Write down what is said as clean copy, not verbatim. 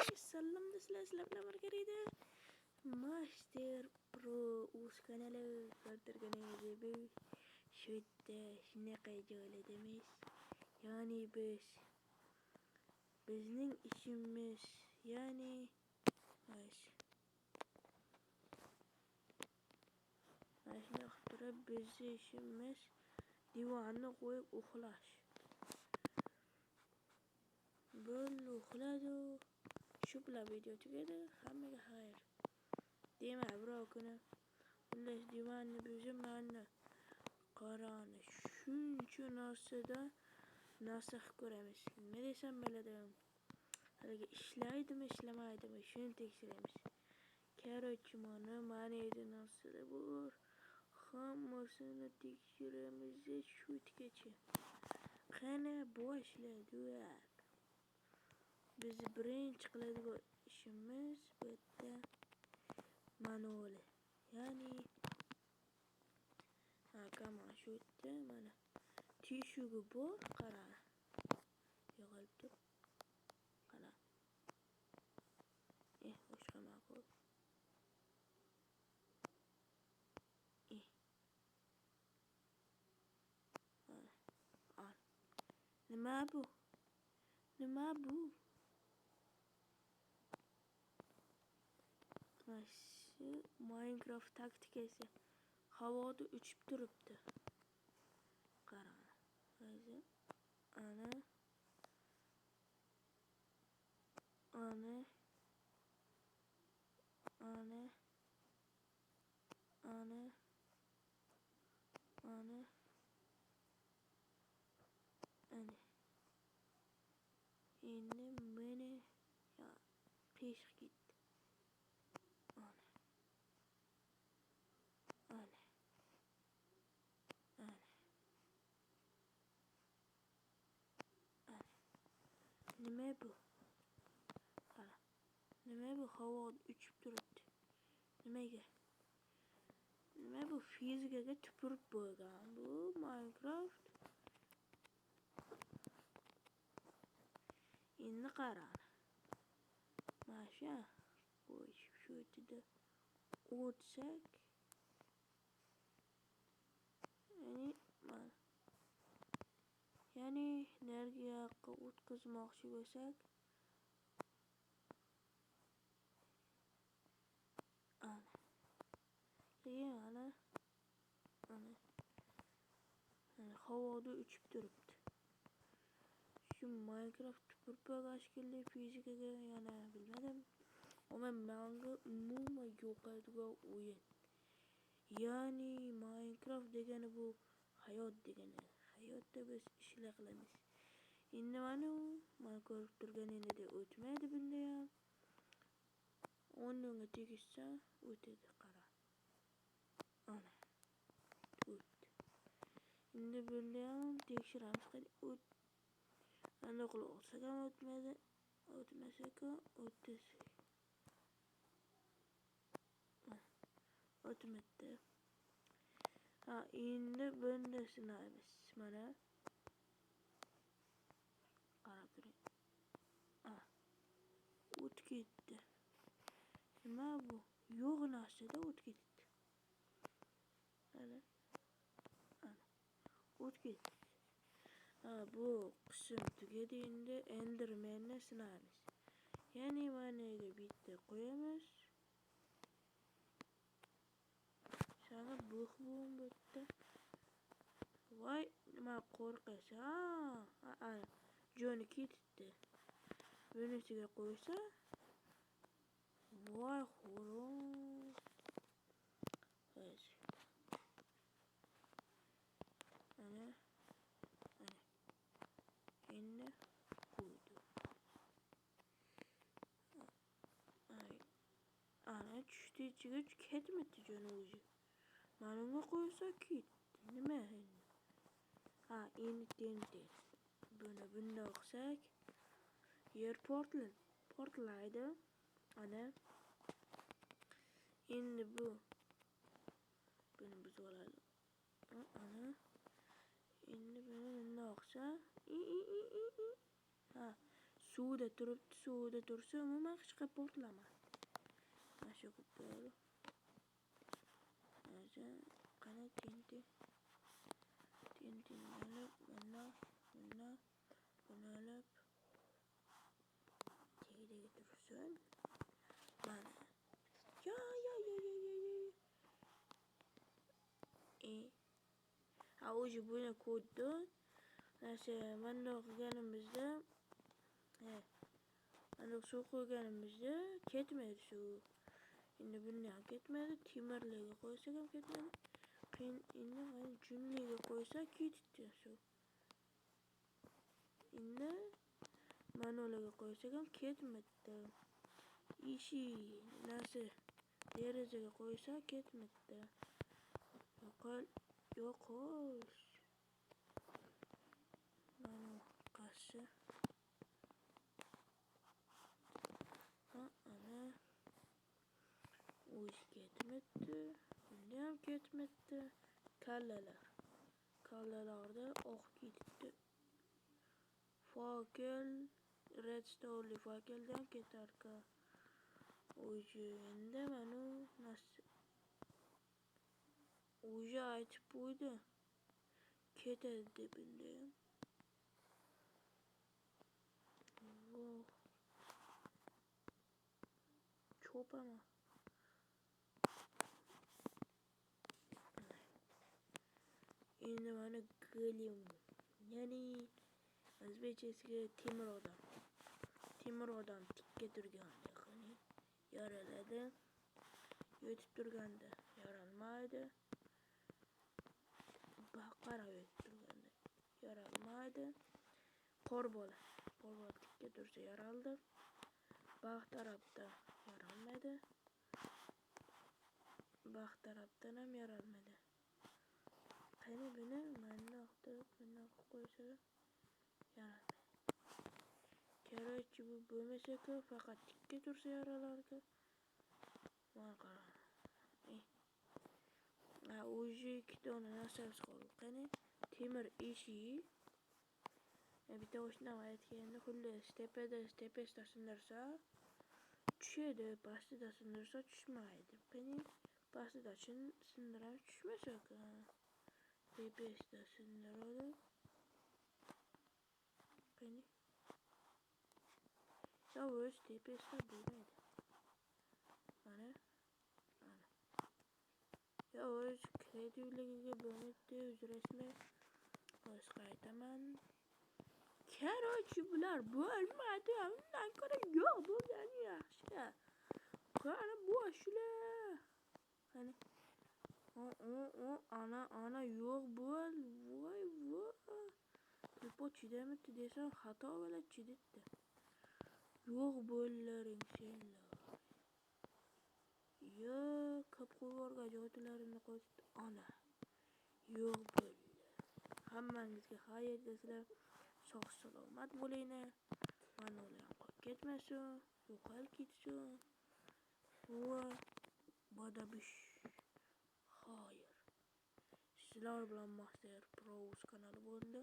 Salom do'stlar, sizlar bilan birga Master Pro o'z kanali keltirganingiz bu shu yerda shunaqa joylardamiz. Ya'ni bizning ishimiz, ya'ni mana turib bizni ishimiz divonni qo'yib uxlash. Bo'ldi, uxladi. Shu bilan video tugadi. Hammaga xayr. Dema birov kuni ullash divanni buzib mana qarani shuncha narsa ko'ramiz. Nima desam bo'ladi? Haliga ishlaydimi, ishlamaydimi shuni tekshiramiz. Короче, mana edi narsada bor. Hammasini tekshiramiz shu yergacha. Qani boshlaydi. Biz birinchi qiladigan ishimiz bu yerda manual. Ya'ni kamera shu yerda mana teshigi bor, qara. Yig'ilib tur. Qara. Boshqa ma'qul. Nima bu? Shu Minecraft taktikasi havoda uchib turibdi. Qara. Ana endi meni pesh ketdi. Nima bu? Qara. Nima bu havoda uchib turibdi? Nimaga? Nima bu fizikaga tupurib bo'lgan bu Minecraft? Endi qara. Masha qo'yib shu yerda o'tsak, ya'ni energiyaga o'tkazmoqchi bo'lsak, ana havoda uchib turibdi. Shu Minecraft tupurib bo'lgan shekilli fizikaga yana bilmadim. Ama menga umuman yo'qadigan o'yin. Ya'ni Minecraft degani bu hayot degani. Hayotda biz ishlar qilamiz. Endi mana ko'rib turganingizda o'tmaydi bunda ham. O'rniga tegishsa o'tadi, qara. Ana. O'tdi. Endi bunda ham tekshiramiz. Ana qilib olsak ham o'tmaydi. O'tmasak ham o'tdi. O'tmadi. Endi bunda sinaymiz. Mana. Qarab turing. O't ketdi. Nima bu? Yo'q narsada o't ketdi. Ana. O't ketdi. Bu qism tugadi. Endi Endermanni sinaymiz. Ya'ni mana bitta qo'yamiz. Sana buq bo'mda. Voy, nima qo'rqasan? Joni ketdi. Bunisiga qo'ysa, voy xo'roz. Ana. Endi qo'ydi. Ana tushdi ichiga ketmadi joni o'zi. Mana unga qo'ysa ketdi. Nima endi? Endi bunday qilsak, yer portlaydi. Ana. Endi buni buzib oladi. Ana. Endi buni bunday qilsa, suvda turibdi, suvda tursa umuman hech qay portlamaydi. Mana shu qilib qani tintin olib, buni olib tagiga tursin. Mana. O'zi buni ko'rdi. Mana qilganimizda, mana suv qo'yganimizda ketmaydi suv. Endi bunday ham ketmaydi, temirlarga qo'ysak ham ketmaydi. Endi mana junliga qo'ysak ketdi suv. Endi manalarga qo'ysak ham ketmaydi. Eshik derazaga qo'ysak ketmaydi. Yo'qosh. Mana qarshi. Ana. O'zi ketmaydi. Bunda ham ketmaydi. Kallalarda oq ketdi. Fakel, redstone fakeldan ketarka. O'zi endi mana o'zi aytib qo'ydi. Ketadi deb endi. Cho'pama. Endi mana golim. Ya'ni o'zbekchasiga temir odam tikka turganda qani yaraladi. Yotib turganda yaralmaydi. Baqara yotib turganda yaralmaydi. Qorbola tikka tursa yaraldi. Baxt tarafda yaralmaydi. Baxt tarafdan ham yaralmaydi. Qani buni mana qo'ysa yaralmaydi. Kerak bu bo'lmasa-ku, faqat tikka tursa yaralardi. Mana qarang. O'zi ikkita narsasi qoldi. Qani temir eshik. Bitta oshnam aytganda, xullas tepasida sindirsa tushadi, pastida sindirsa tushmaydi. Qani pastida sindirib tushmasa-ku. Tepasida sindiradi. Qani o'zi tepasida bo'lmaydi. Mana. O'z kreativligiga bo'lmaydi, uzrasmi? Boshqa aytaman. Kerak bular bo'lmadi. Undan ko'ra yo'q bo'lgani yaxshi. Qani boshla. Qani. Ana yo'q bo'l. Voy. To'po chidamadi desam xato bo'ladi, chiditdi. Yo'q bo'llaring senlar. Qopqo'rga jotilarimni qo'yib ana. Yo'q bo'llar. Hammangizga xayr sizlar. Sog' salomat bo'linglar. Mana ular qolib ketmasin, yo'qolib ketsin. Badabish. Xayr. Sizlar bilan Master Pro kanali bo'ldi.